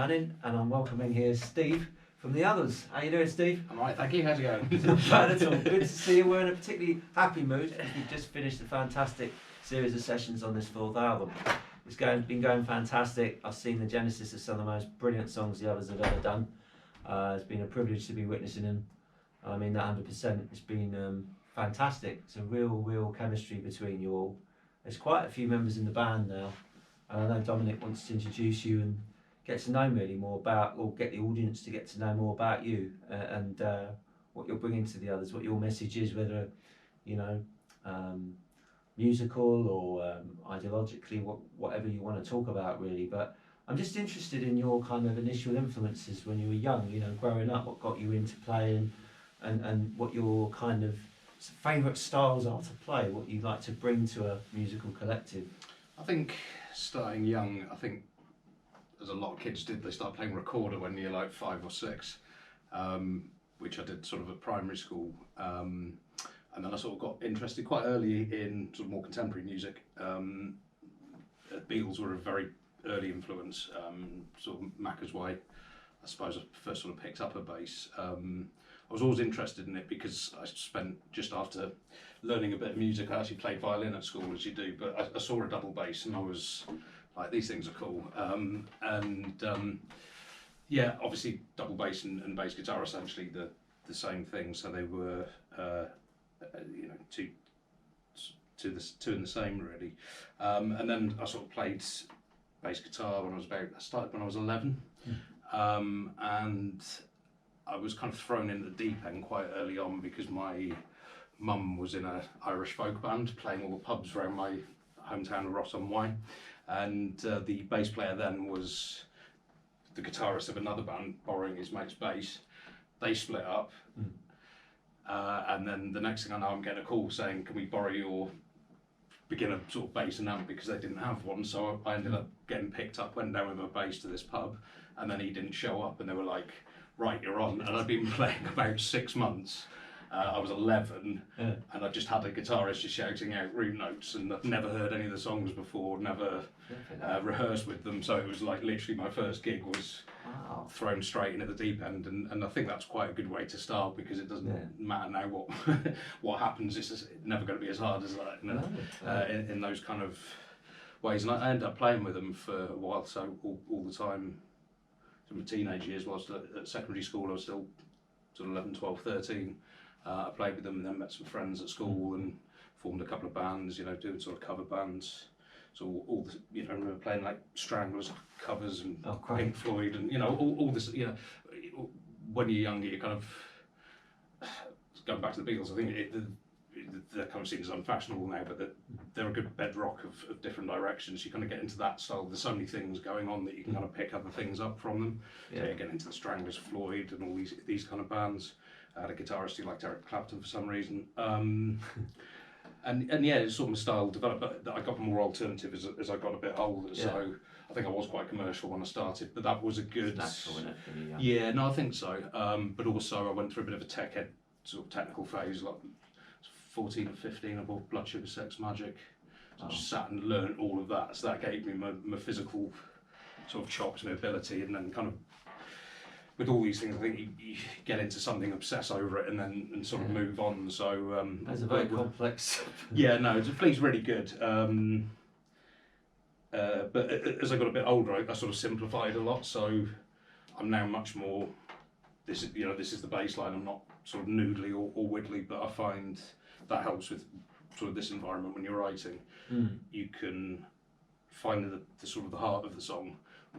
Manning, and I'm welcoming here Steve from The Others. How you doing, Steve? I'm alright, thank you. How's it going? Not bad at all. Good to see you. We're in a particularly happy mood because we've just finished a fantastic series of sessions on this fourth album. Been going fantastic. I've seen the genesis of some of the most brilliant songs The Others have ever done. It's been a privilege to be witnessing them. I mean that 100%. It's been fantastic. It's a real chemistry between you all. There's quite a few members in the band now. I know Dominic wants to introduce you and get to know really more about, or get the audience to get to know more about you and what you're bringing to The Others, what your message is, whether, you know, musical or ideologically, whatever you want to talk about really. But I'm just interested in your kind of initial influences when you were young, you know, growing up, what got you into playing and what your kind of favourite styles are to play, what you like to bring to a musical collective. I think starting young, as a lot of kids did, they start playing recorder when you're like 5 or 6, which I did sort of at primary school. And then I sort of got interested quite early in sort of more contemporary music. Beatles were a very early influence, sort of Macca's Way. I suppose I first sort of picked up a bass. I was always interested in it because I spent, just after learning a bit of music, I actually played violin at school, as you do, but I saw a double bass and I was like, these things are cool. Yeah, obviously double bass and bass guitar are essentially the same thing, so they were you know, two in the same really. And then I sort of played bass guitar when I started when I was 11. And I was kind of thrown in the deep end quite early on because my mum was in an Irish folk band playing all the pubs around my hometown of Ross-on-Wye, and the bass player then was the guitarist of another band borrowing his mate's bass. They split up, and then the next thing I know I'm getting a call saying, can we borrow your beginner sort of bass and amp, because they didn't have one. So I ended up getting picked up, went down with my bass to this pub, and then he didn't show up and they were like, right, you're on. And I'd been playing about 6 months. I was 11, and I just had a guitarist just shouting out root notes, and I'd never heard any of the songs before, never rehearsed with them, so it was like literally my first gig was thrown straight into the deep end, and I think that's quite a good way to start, because it doesn't matter now what what happens, it's just never going to be as hard as that, you know, in those kind of ways. And I ended up playing with them for a while, so all the time, in my teenage years, whilst at secondary school, I was still sort of 11, 12, 13. I played with them and then met some friends at school and formed a couple of bands, you know, doing sort of cover bands. So all this, you know, I remember playing like Stranglers covers and Pink Floyd and, you know, all this, you know, when you're younger, you kind of, going back to the Beatles, I think they're kind of seen as unfashionable now, but they're a good bedrock of different directions. You kind of get into that style. There's so many things going on that you can kind of pick other things up from them. So you get into the Stranglers, Floyd, and all these kind of bands. I had a guitarist who liked Eric Clapton for some reason. And yeah, it's sort of my style developed, but I got more alternative as I got a bit older. So I think I was quite commercial when I started, but that was a good. It's natural, isn't it? Yeah, no, I think so. But also I went through a bit of a tech head sort of technical phase, like 14 or 15. I bought Blood Sugar Sex Magic. So I just sat and learned all of that. So that gave me my physical sort of chops, my ability, and then kind of with all these things, I think you get into something, obsess over it, and then sort of move on. So that's a very complex. Yeah, no, it's really good. But as I got a bit older, I sort of simplified a lot. So I'm now much more. This is the baseline. I'm not sort of noodly or widdly, but I find that helps with sort of this environment when you're writing. You can find the sort of the heart of the song,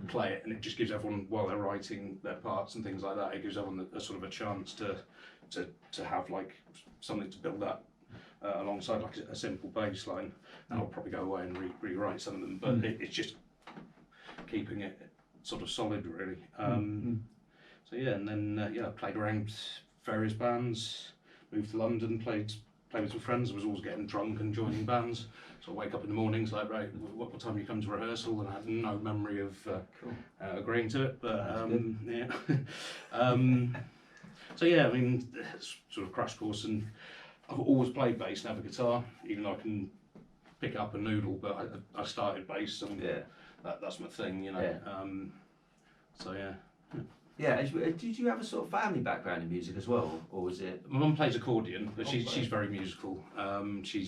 play it, and it just gives everyone, while they're writing their parts and things like that, it gives everyone a sort of a chance to have like something to build up alongside like a simple bass line. And I'll probably go away and rewrite some of them, but it's just keeping it sort of solid really. So yeah, and then I played around various bands, moved to London, played with some friends. I was always getting drunk and joining bands. So I wake up in the mornings like, right, what time do you come to rehearsal? And I had no memory of agreeing to it, but yeah. So yeah, I mean, it's sort of crash course, and I've always played bass, never guitar, even though I can pick up a noodle, but I started bass, and that's my thing, you know. So yeah. Yeah, did you have a sort of family background in music as well, or was it? My mum plays accordion, but Oh, she's right. very musical. She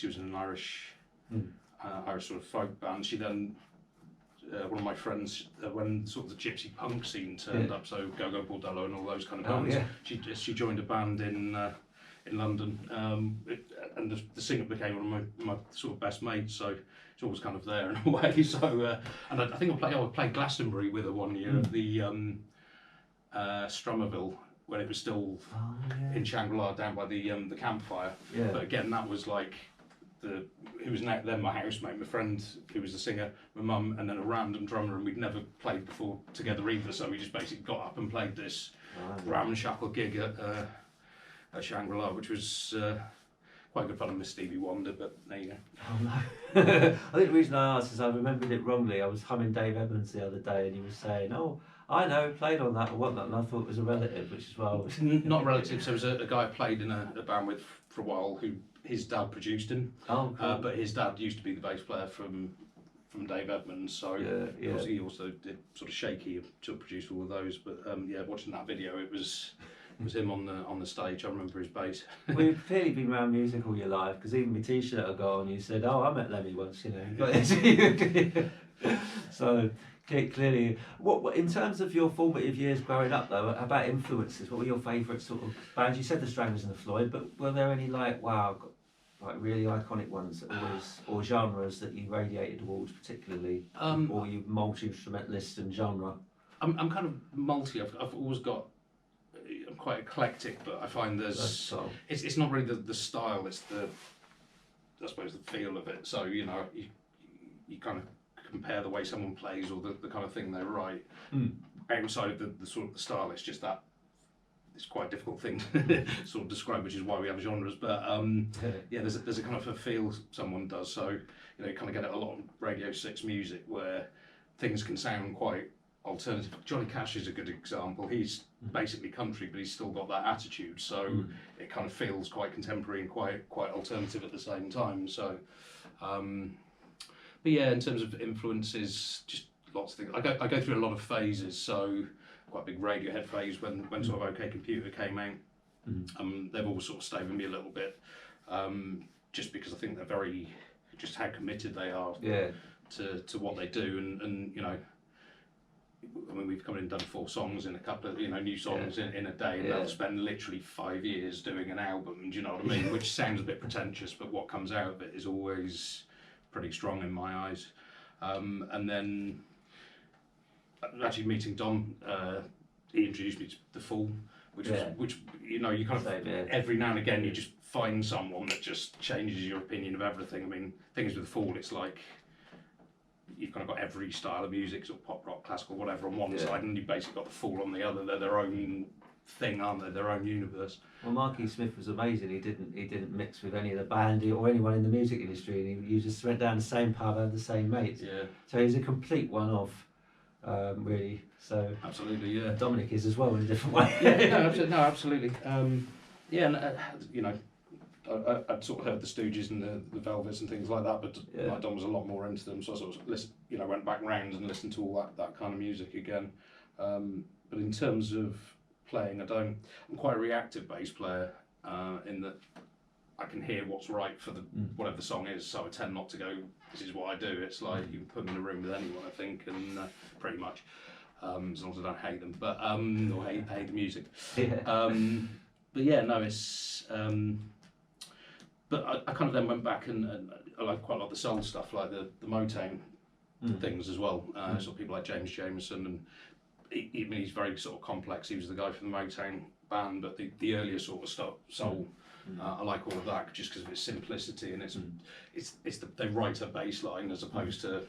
was in an Irish Irish sort of folk band. She then one of my friends when sort of the gypsy punk scene turned up, so Go Go Bordello and all those kind of bands. Oh, yeah. She joined a band in London, and the singer became one of my sort of best mates. So it's always kind of there in a way. So and I think I played Glastonbury with her one year at the Strummerville when it was still in Shangri-La down by the campfire. Yeah. But again, that was like who was then my housemate, my friend who was the singer, my mum, and then a random drummer, and we'd never played before together either. So we just basically got up and played this ramshackle gig at Shangri-La, which was quite good fun. I missed Stevie Wonder, but there you go. Oh no. I think the reason I asked is I remembered it wrongly. I was humming Dave Evans the other day and he was saying, "Oh, I know, played on that or whatnot," and I thought it was a relative, which is why I was... Not relative, so there was a guy I played in a band with for a while who his dad produced him. Oh, cool. But his dad used to be the bass player from Dave Edmunds, so yeah. he also did sort of shaky to produce all of those. But yeah, watching that video, it was him on the stage. I remember his bass. Well, you've clearly been around music all your life, because even my T-shirt I got on, you said, "Oh, I met Lemmy once," you know. So clearly, what in terms of your formative years growing up though, about influences, what were your favourite sort of bands? You said the Stranglers and the Floyd, but were there any like really iconic ones that always, or genres that you radiated towards particularly, or you multi-instrumentalist and genre? I'm kind of multi. I've always got. I'm quite eclectic, but I find it's not really the style. It's I suppose the feel of it. So you know you kind of compare the way someone plays or the kind of thing they write. Outside of the sort of the style, it's just that it's quite a difficult thing to sort of describe, which is why we have genres. But yeah, there's a kind of a feel someone does. So you know, you kind of get it a lot of Radio 6 music where things can sound quite alternative. Johnny Cash is a good example. He's basically country, but he's still got that attitude. So it kind of feels quite contemporary and quite alternative at the same time. So. But yeah, in terms of influences, just lots of things. I go through a lot of phases. So quite a big Radiohead phase when sort of OK Computer came out. They've always sort of stayed with me a little bit, just because I think they're very just how committed they are to what they do, and you know. I mean, we've come in and done 4 songs in a couple of new songs in a day, and they'll spend literally 5 years doing an album. Do you know what I mean? Which sounds a bit pretentious, but what comes out of it is always pretty strong in my eyes. And then actually meeting Dom, he introduced me to The Fool, which you know, you kind of every now and again you just find someone that just changes your opinion of everything. I mean, things with The Fool, it's like you've kind of got every style of music, sort of pop, rock, classical, whatever, on one side, and you've basically got The Fool on the other. They're their own thing, aren't they? Their own universe. Well, Marky Smith was amazing. He didn't mix with any of the band or anyone in the music industry, and you just went down the same pub, had the same mates. Yeah. So he's a complete one-off, really. So absolutely, yeah. Dominic is as well in a different way. No, absolutely. Yeah, and you know, I'd sort of heard the Stooges and the Velvets and things like that, but like Dom was a lot more into them, so I sort of went back round and listened to all that kind of music again. But in terms of playing, I'm quite a reactive bass player, in that I can hear what's right for whatever the song is, so I tend not to go, this is what I do. It's like you can put me in a room with anyone, I think, and pretty much, as long as I don't hate them, but or hate the music. But yeah, no, it's but I kind of then went back and I like quite a lot of the soul stuff, like the Motown things as well. So people like James Jamerson, and he's very sort of complex. He was the guy from the Motown band, but the earlier sort of stuff, soul, I like all of that just because of its simplicity, and they write a bass line as opposed to,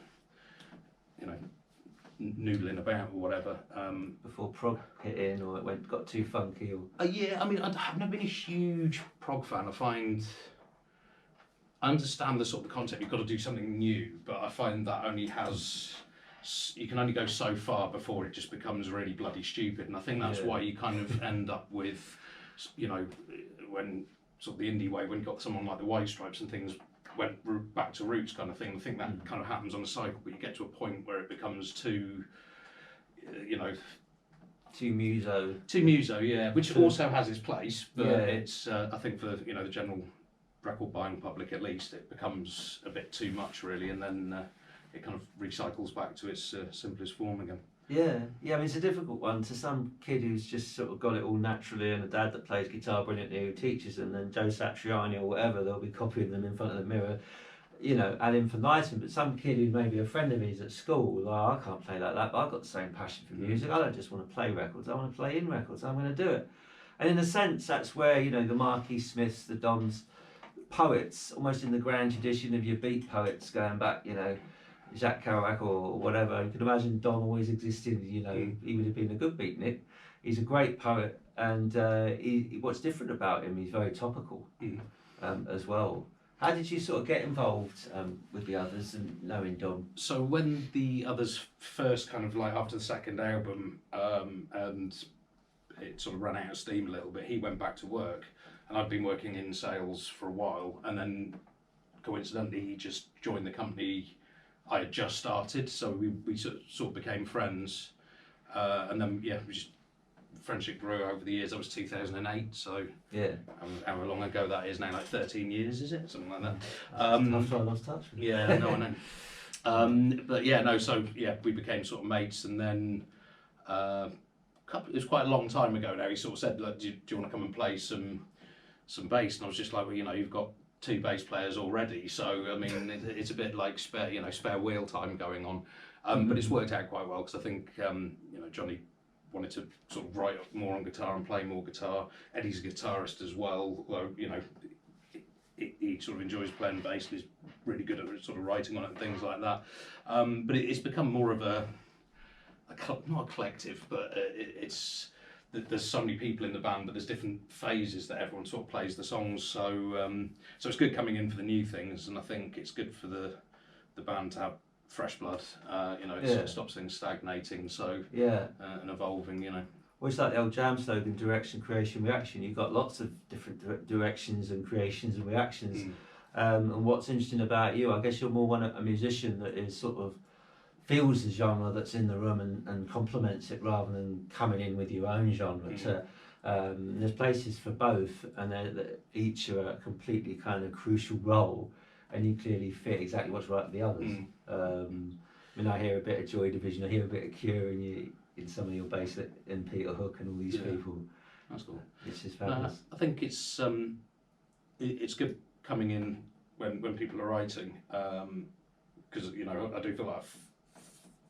you know, noodling about or whatever. Before prog hit in, or it got too funky, or yeah, I mean, I've never been a huge prog fan. I understand the sort of concept. You've got to do something new, but I find that you can only go so far before it just becomes really bloody stupid. And I think that's why you kind of end up with, you know, when sort of the indie wave, when you've got someone like the White Stripes and things, went back to roots kind of thing. I think that kind of happens on a cycle, but you get to a point where it becomes too, you know, too muso. too muso, yeah, which also has its place, but Yeah. it's I think for the general record buying public at least, it becomes a bit too much really, and then it kind of recycles back to its simplest form again. Yeah, I mean, it's a difficult one to some kid who's just sort of got it all naturally, and a dad that plays guitar brilliantly who teaches them, and Joe Satriani or whatever, they'll be copying them in front of the mirror, ad infinitum. But some kid who maybe a friend of his at school, like, I can't play like that, but I've got the same passion for music. I don't just want to play records, I want to play in records, I'm going to do it. And in a sense, that's where, the Marquis Smiths, the Dons, poets, almost in the grand tradition of your beat poets going back, Jacques Kerouac or whatever. You can imagine Don always existing. He would have been a good beatnik. He's a great poet, and what's different about him, he's very topical as well. How did you sort of get involved with the others and knowing Don? So when the others first kind of like after the second album, and it sort of ran out of steam a little bit, he went back to work, and I'd been working in sales for a while, and then coincidentally he just joined the company I had just started, so we sort of became friends, and then friendship grew over the years. That was 2008, so yeah, how long ago that is now? Like 13 years, is it? Something like that. After I lost touch. Yeah, no, I know. But yeah, no. So yeah, we became sort of mates, and then it was quite a long time ago now. He sort of said, "Look, do you want to come and play some bass?" And I was just like, "Well, you've got 2 bass players already, so I mean it's a bit like spare wheel time going on, but it's worked out quite well because I think Johnny wanted to sort of write more on guitar and play more guitar. Eddie's a guitarist as well, although he sort of enjoys playing bass and is really good at sort of writing on it and things like that. But it's become more of not a collective, but there's so many people in the band, but there's different phases that everyone sort of plays the songs. So it's good coming in for the new things, and I think it's good for the band to have fresh blood. It stops things stagnating. So and evolving. Well, it's like the old Jam slogan: direction, creation, reaction. You've got lots of different directions and creations and reactions. And what's interesting about you, I guess you're more a musician that is sort of feels the genre that's in the room and complements it rather than coming in with your own genre. There's places for both, and each are a completely kind of crucial role, and you clearly fit exactly what's right for the others. I hear a bit of Joy Division, I hear a bit of Cure in some of your bass, and Peter Hook and all these people. That's cool. It's just fabulous. I think it's good coming in when people are writing, because I do feel like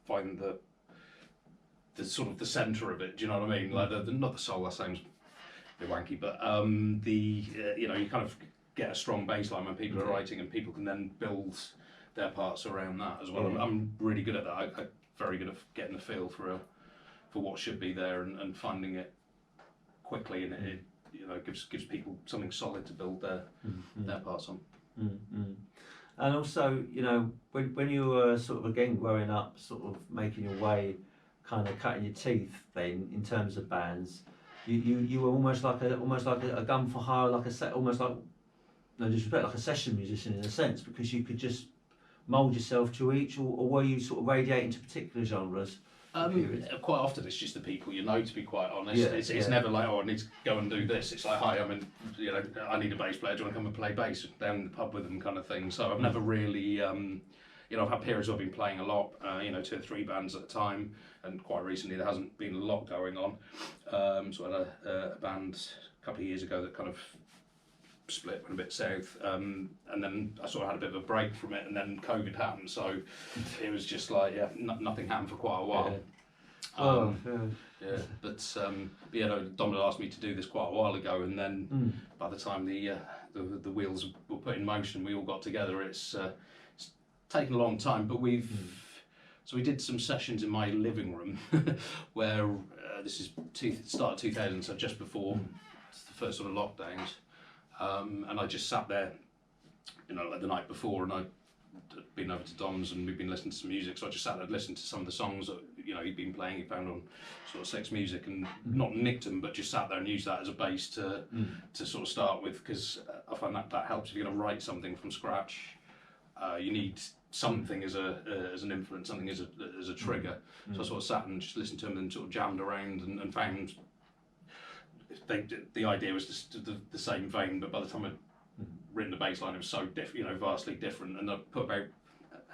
find the sort of the centre of it. Do you know what I mean? Like not the soul. That sounds a bit wanky, but you kind of get a strong bass line when people are writing, and people can then build their parts around that as well. I'm really good at that. I'm very good at getting a feel for what should be there and finding it quickly, and it gives people something solid to build their parts on. And also, when you were sort of again growing up, sort of making your way, kind of cutting your teeth then in terms of bands, you were almost like a gun for hire, almost like, no disrespect, like a session musician in a sense, because you could just mould yourself to each, or were you sort of radiating to particular genres? Quite often it's just the people to be quite honest. It's never like, I need to go and do this. It's like, hi, I need a bass player, do you want to come and play bass down the pub with them, kind of thing. So I've never really, I've had periods where I've been playing a lot, 2 or 3 bands at a time, and quite recently there hasn't been a lot going on. So I had a band a couple of years ago that kind of split, went a bit south, and then I sort of had a bit of a break from it, and then COVID happened, so it was just like nothing happened for quite a while. But Dom had asked me to do this quite a while ago, and then by the time the wheels were put in motion, we all got together. It's taken a long time, but we did some sessions in my living room where this is start of 2000, so just before the first sort of lockdowns. And I just sat there, like the night before, and I'd been over to Dom's and we'd been listening to some music, so I just sat there and listened to some of the songs that he'd been playing. He found on sort of Sex Music, and not nicked them, but just sat there and used that as a base to sort of start with, because I find that helps if you're going to write something from scratch. you need something as an influence, something as a trigger. So I sort of sat and just listened to them and sort of jammed around and found the idea was just the same vein, but by the time I'd written the bass line, it was so vastly different, and I put about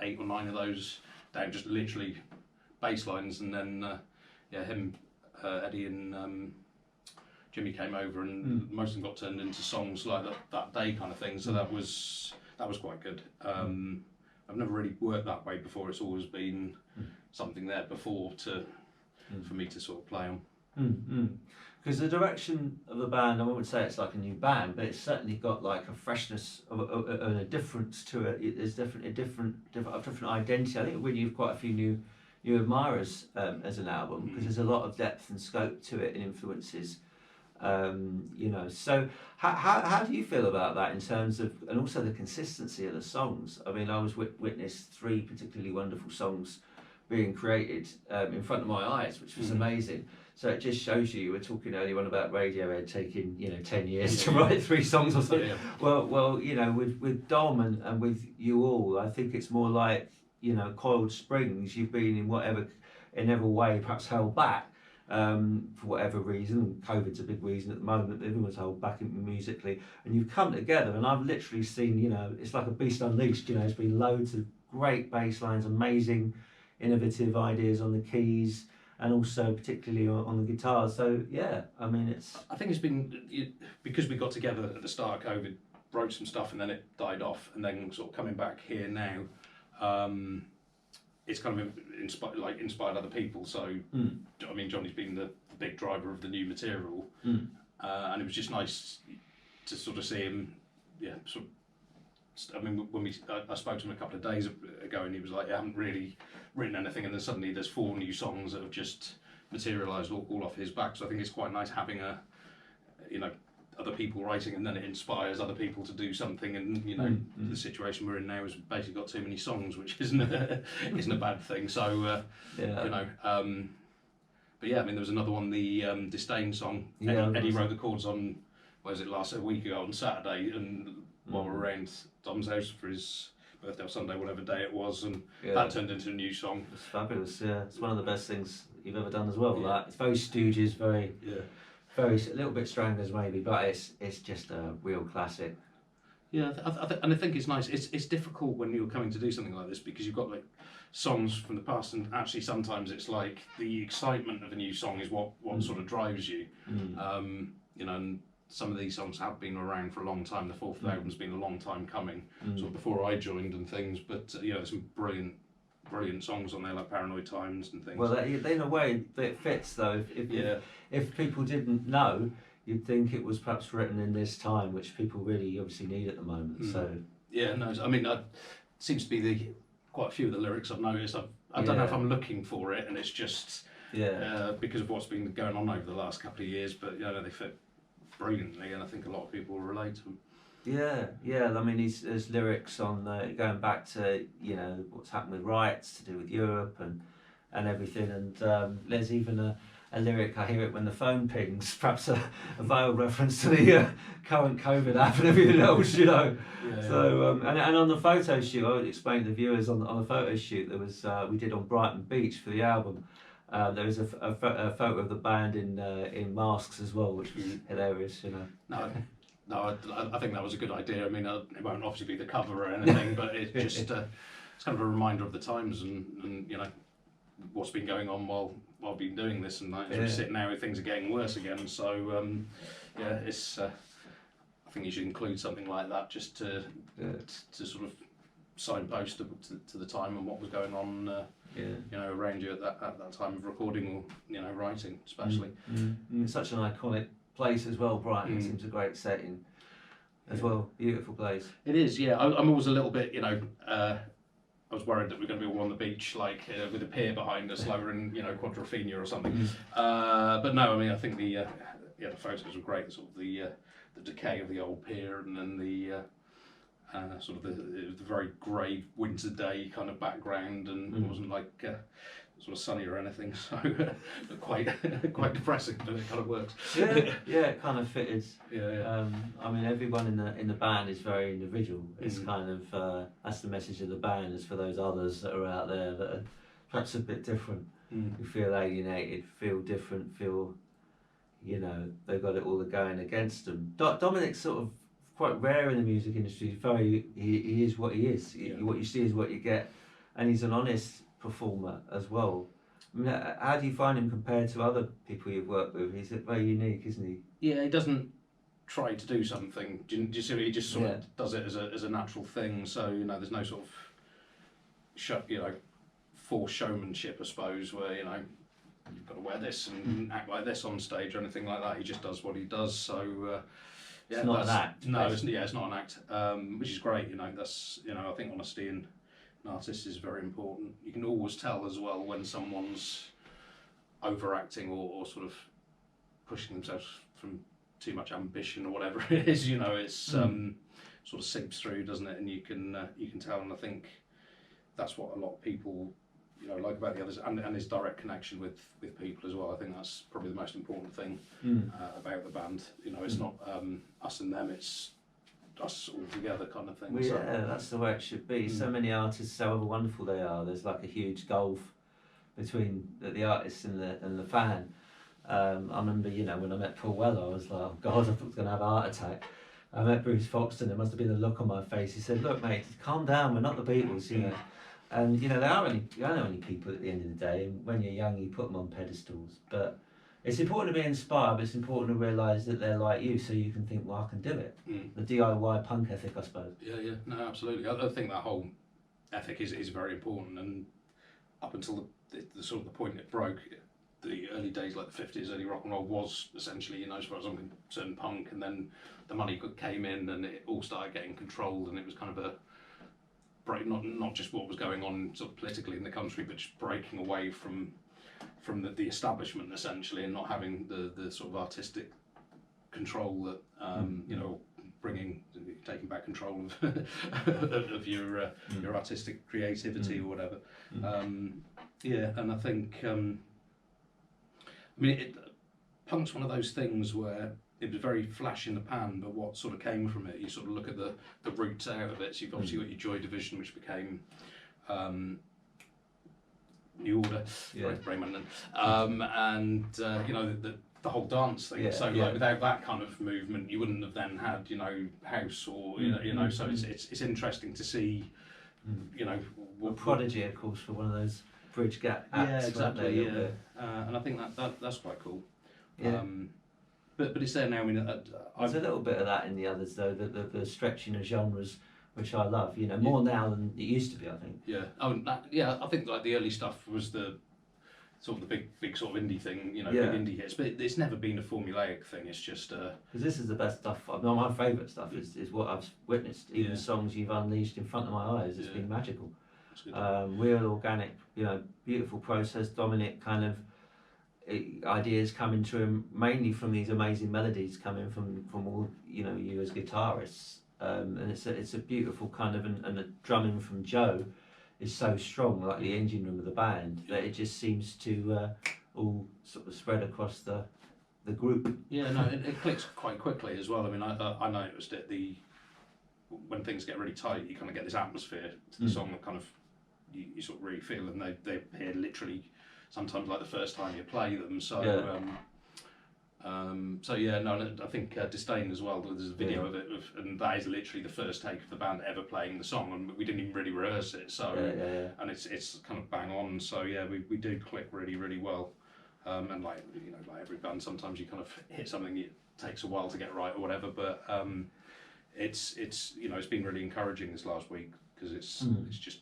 8 or 9 of those down, just literally bass lines, and then him, Eddie and Jimmy came over, and most of them got turned into songs like that day kind of thing. So that was quite good. I've never really worked that way before. It's always been something there before for me to sort of play on. Because the direction of the band, I wouldn't say it's like a new band, but it's certainly got like a freshness and a difference to it. There's definitely a different identity. I think really you've quite a few new admirers as an album, because there's a lot of depth and scope to it and influences. So how do you feel about that in terms of, and also the consistency of the songs? I mean, I was witnessed 3 particularly wonderful songs being created in front of my eyes, which was amazing. So it just shows you were talking earlier on about Radiohead taking 10 years to write 3 songs or something. Yeah. Well, with Dom and with you all, I think it's more like coiled springs. You've been in whatever way perhaps held back. For whatever reason, COVID's a big reason at the moment, everyone's held back musically, and you've come together, and I've literally seen, it's like a beast unleashed. There's been loads of great bass lines, amazing innovative ideas on the keys, and also particularly on the guitars. So yeah, I mean, I think it's been, because we got together at the start of COVID, wrote some stuff, and then it died off, and then sort of coming back here now, it's kind of inspired other people. So I mean, Johnny's been the big driver of the new material, and it was just nice to sort of see him. I mean, when I spoke to him a couple of days ago, and he was like, I haven't really written anything, and then suddenly there's 4 new songs that have just materialised all off his back. So I think it's quite nice having other people writing, and then it inspires other people to do something. And the situation we're in now has basically got too many songs, which isn't a bad thing. So but yeah, I mean, there was another one, the Disdain song. Eddie wrote the chords on, a week ago on Saturday, and while we were around Dom's house for his birthday or Sunday, whatever day it was, and that turned into a new song. It's fabulous. Yeah, it's one of the best things you've ever done as well. Yeah. That it's very Stooges, very a little bit Stranglers maybe, but it's just a real classic. Yeah, and I think it's nice. It's difficult when you're coming to do something like this, because you've got like songs from the past, and actually sometimes it's like the excitement of a new song is what sort of drives you. And some of these songs have been around for a long time. The 4th album's been a long time coming, sort of before I joined and things. But there's some brilliant songs on there, like Paranoid Times and things. Well, in a way, it fits though. If people didn't know, you'd think it was perhaps written in this time, which people really obviously need at the moment. So yeah, no, I mean, seems to be quite a few of the lyrics I've noticed. I don't know if I'm looking for it, and it's just because of what's been going on over the last couple of years. But they fit brilliantly, and I think a lot of people will relate to them. Yeah. I mean, there's lyrics on going back to what's happened with riots to do with Europe and everything, and there's even a lyric, I hear it when the phone pings, perhaps a veiled reference to the current COVID app and everything else, So and on the photo shoot, I would explain to the viewers on the photo shoot there was we did on Brighton Beach for the album. There was a photo of the band in masks as well, which was hilarious, No, I think that was a good idea. I mean, it won't obviously be the cover or anything, but it's just it's kind of a reminder of the times and what's been going on while I've been doing this, and as we sit now, things are getting worse again. So it's I think you should include something like that just to sort of signpost to the time and what was going on. Around you at that time of recording or writing, especially. It's such an iconic place as well. Brighton seems a great setting as well. Beautiful place. It is. Yeah, I'm always a little bit. I was worried that we're going to be all on the beach, with a pier behind us, like we're in Quadrophenia or something. But no, I mean, I think the photos were great. Sort of the decay of the old pier, and then the sort of the very grey winter day kind of background, and it wasn't like sort of sunny or anything, so quite quite depressing, but it kind of works. Yeah, yeah, it kind of fitted. Yeah. I mean, everyone in the band is very individual. It's Mm. kind of that's the message of the band. Is for those others that are out there that are perhaps a bit different, Mm. who feel alienated, feel different, feel they've got it all going against them. Dominic's sort of quite rare in the music industry. He's he is what he is. Yeah. What you see is what you get, and he's an honest performer as well. I mean, how do you find him compared to other people you've worked with? He's very unique, isn't he? Yeah, he doesn't try to do something. Do you see? He just sort of does it as a natural thing. So there's no sort of forced showmanship, I suppose, where you've got to wear this and act like this on stage or anything like that. He just does what he does. So yeah, it's not an act. No, it's not an act, which is great. That's I think honesty in an artist is very important. You can always tell as well when someone's overacting or sort of pushing themselves from too much ambition or whatever it is. It's sort of seeps through, doesn't it? And you can tell. And I think that's what a lot of people like about the others, and his direct connection with people as well. I think that's probably the most important thing about the band. It's not us and them, it's us all together kind of thing. Well, yeah, that's the way it should be. So many artists, however wonderful they are, there's like a huge gulf between the artist and the fan. I remember, when I met Paul Weller, I was like, oh God, I thought I was going to have a heart attack. I met Bruce Foxton, there must have been a look on my face. He said, look mate, calm down, we're not the Beatles, And they are only people at the end of the day, and when you're young you put them on pedestals. But it's important to be inspired, but it's important to realise that they're like you, so you can think, well, I can do it. The DIY punk ethic, I suppose. Yeah, no, absolutely. I think that whole ethic is very important, and up until the sort of the point it broke, the early days, like the 50s, early rock and roll was essentially, as far as I'm concerned, punk, and then the money came in and it all started getting controlled, and it was kind of a break, not just what was going on sort of politically in the country, but just breaking away from the establishment essentially, and not having the sort of artistic control that taking back control of your artistic creativity or whatever. And I think punk's one of those things where it was very flash in the pan, but what sort of came from it, you sort of look at the roots out of it. So you've obviously got your Joy Division, which became New Order, and the whole dance thing. Without that kind of movement, you wouldn't have then had House or So it's interesting to see Prodigy, of course, for one of those bridge gap acts. Yeah, exactly. And I think that's quite cool. Yeah. But it's there now. There's a little bit of that in the others, though, the stretching of genres, which I love. More now than it used to be, I think. Yeah. I think like the early stuff was the sort of the big sort of indie thing, big indie hits. But it's never been a formulaic thing. It's just because this is the best stuff. My favourite stuff is what I've witnessed. Even songs you've unleashed in front of my eyes. It's been magical. Real organic, beautiful process. Dominic kind of ideas coming to him mainly from these amazing melodies coming from all you as guitarists, and it's a beautiful kind of and the drumming from Joe is so strong, like the engine room of the band, that it just seems to all sort of spread across the group. Yeah, no, it clicks quite quickly as well. I noticed it. When things get really tight, you kind of get this atmosphere to the song that kind of you sort of really feel, and they appear literally sometimes like the first time you play them. So I think Disdain as well. There's a video of it, and that is literally the first take of the band ever playing the song, and we didn't even really rehearse it. So and it's kind of bang on. So we do click really really well. And like every band, sometimes you kind of hit something, it takes a while to get right or whatever. But it's been really encouraging this last week because it's just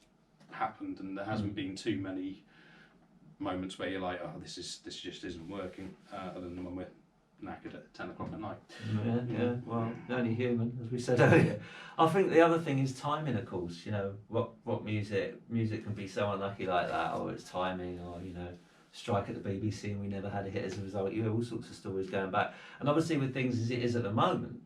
happened, and there hasn't been too many moments where you're like, oh, this just isn't working, other than when we're knackered at 10 o'clock at night. Yeah. Well, only human, as we said earlier. I think the other thing is timing, of course. What music can be so unlucky like that, or it's timing, or strike at the BBC and we never had a hit as a result. All sorts of stories going back, and obviously with things as it is at the moment.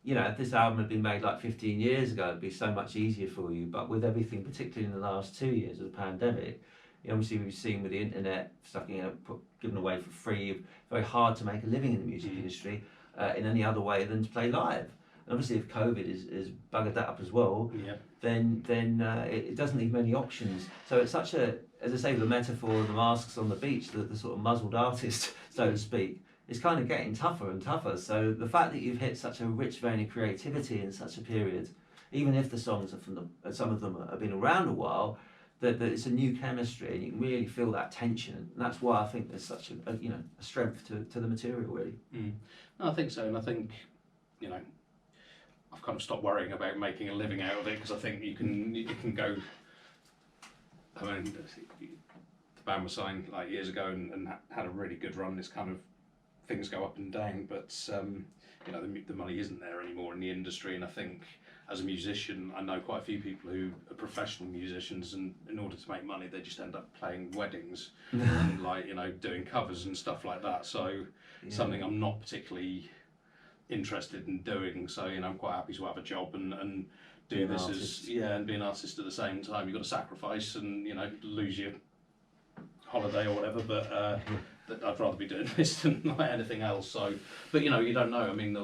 If this album had been made like 15 years ago, it'd be so much easier for you. But with everything, particularly in the last 2 years of the pandemic, obviously we've seen with the internet stuff, given away for free. Very hard to make a living in the music industry in any other way than to play live. And obviously, if COVID is buggered that up as well, then it doesn't leave many options. So it's such a, as I say, the metaphor of the masks on the beach, the sort of muzzled artist, so to speak, is kind of getting tougher and tougher. So the fact that you've hit such a rich vein of creativity in such a period, even if the songs are some of them have been around a while, that it's a new chemistry, and you can really feel that tension. And that's why I think there's such a strength to the material, really. No, I think so, and I think, I've kind of stopped worrying about making a living out of it, because I think you can go. I mean, the band was signed like years ago and had a really good run. This kind of things go up and down, but the money isn't there anymore in the industry, and I think, as a musician, I know quite a few people who are professional musicians, and in order to make money, they just end up playing weddings and doing covers and stuff like that. So something I'm not particularly interested in doing. So I'm quite happy to have a job and do this and be an artist at the same time. You've got to sacrifice and lose your holiday or whatever, but I'd rather be doing this than anything else. So, but you don't know. I mean,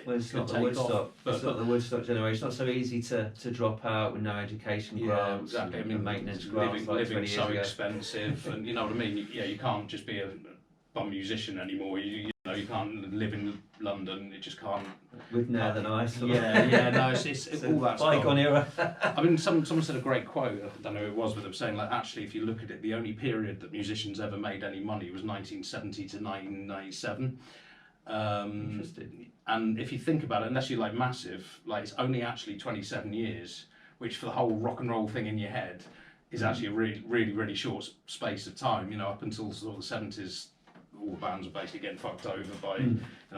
it's not the Woodstock. It's not the Woodstock generation. It's not so easy to drop out with no education grants. Exactly. And maintenance grants. Living so expensive, and you know what I mean. You can't just be a bum musician anymore. You can't live in London. You just can't. With Northern Ice. No, it's all that bygone era. I mean, someone said a great quote. I don't know who it was, but they were saying, like, actually, if you look at it, the only period that musicians ever made any money was 1970 to 1997. Interesting. And if you think about it, unless you're like massive, like it's only actually 27 years, which for the whole rock and roll thing in your head is actually a really, really, really short space of time. Up until sort of the 70s, all the bands were basically getting fucked over by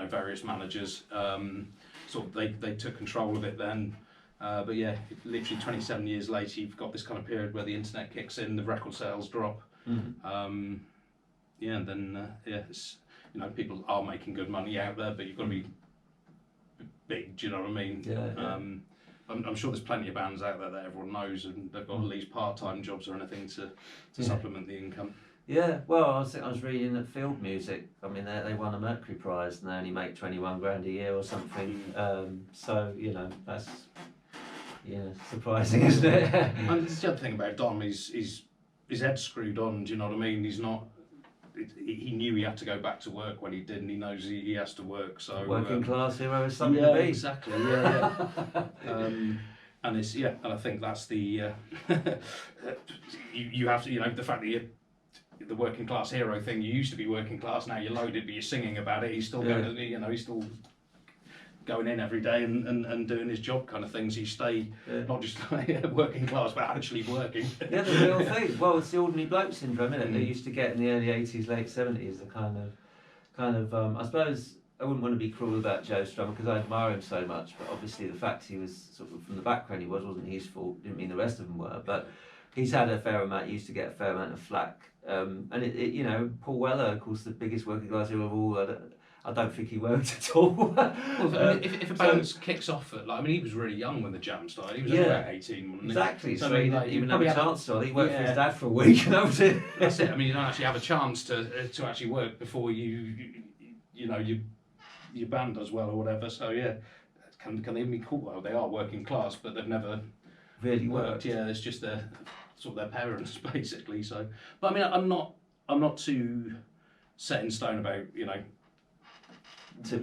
various managers. They took control of it then. But yeah, literally 27 years later, you've got this kind of period where the internet kicks in, the record sales drop. And then it's, people are making good money out there, but you've got to be big. Do you know what I mean? Yeah. I'm sure there's plenty of bands out there that everyone knows, and they've got at least part-time jobs or anything to supplement the income. Yeah, well, I was reading that Field Music. I mean, they won a Mercury Prize and they only make 21 grand a year or something. So that's surprising, isn't it? And the other thing about Dom is his head's screwed on. Do you know what I mean? He's not. He knew he had to go back to work when he did, and he knows he has to work. So working class hero is something to be. Exactly. Yeah. And it's and I think that's the you have to the fact that the working class hero thing. You used to be working class, now you're loaded, but you're singing about it. He's still going. He's still going in every day and doing his job kind of things. You stay not just working class, but actually working. Yeah, the real thing. Well, it's the ordinary bloke syndrome, isn't it? They used to get in the early 80s, late 70s. The kind of. I suppose I wouldn't want to be cruel about Joe Strummer because I admire him so much. But obviously, the fact he was sort of from the background, he wasn't his fault. Didn't mean the rest of them were. But he's had a fair amount. He used to get a fair amount of flack. And Paul Weller, of course, the biggest working class hero of all. I don't think he worked at all. Well, if a band kicks off at, he was really young when the Jam started. He was only about 18, wasn't he? Exactly. So he didn't even have a chance to. He worked for his dad for a week, and that was it. That's it. I mean, you don't actually have a chance to actually work before your band does well or whatever. So yeah, can they even be called? Well, they are working class, but they've never really worked. Yeah, it's just their parents basically. So, but I mean, I'm not too set in stone about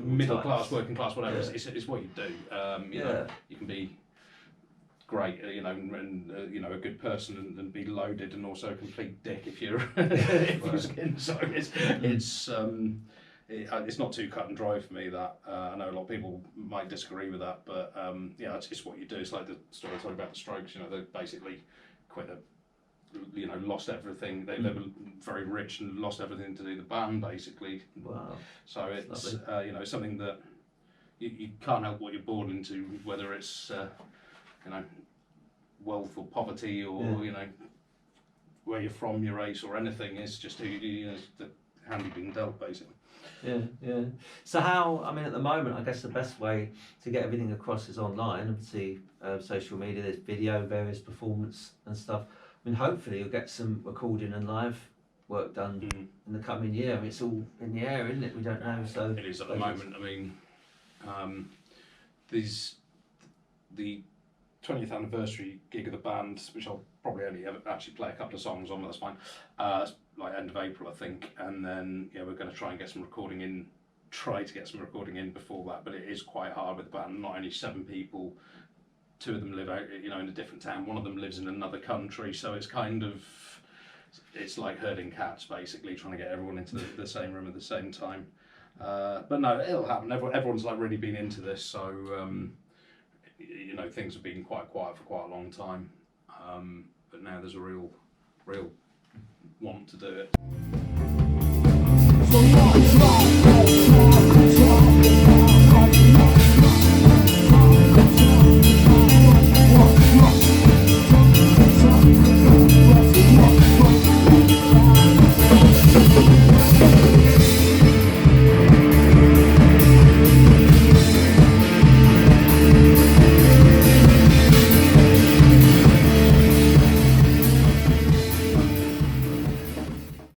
middle class, working class, whatever. It's what you do. You can be great, and a good person and be loaded, and also a complete dick if you're you're skin. So it's not too cut and dry for me. That I know a lot of people might disagree with that, but it's what you do. It's like the story I told about the Strokes. They basically quit lost everything. They were very rich and lost everything to do the band, basically. Wow. So it's something that you can't help what you're born into, whether it's wealth or poverty or where you're from, your race or anything. It's just who the hand you've been dealt, basically. Yeah. So at the moment, I guess the best way to get everything across is online. Obviously, social media, there's video, various performance and stuff. I mean, hopefully you'll get some recording and live work done in the coming year. I mean, it's all in the air, isn't it? We don't know. So it is at the moment. I mean, the 20th anniversary gig of the band, which I'll probably only ever actually play a couple of songs on, but that's fine. Like end of April, I think, and then we're going to try to get some recording in before that. But it is quite hard with the band. Not only 7 people, 2 of them live out, in a different town. One of them lives in another country, so it's it's like herding cats, basically, trying to get everyone into the same room at the same time. But no, it'll happen. Everyone's like really been into this, so things have been quite quiet for quite a long time. But now there's a real want to do it.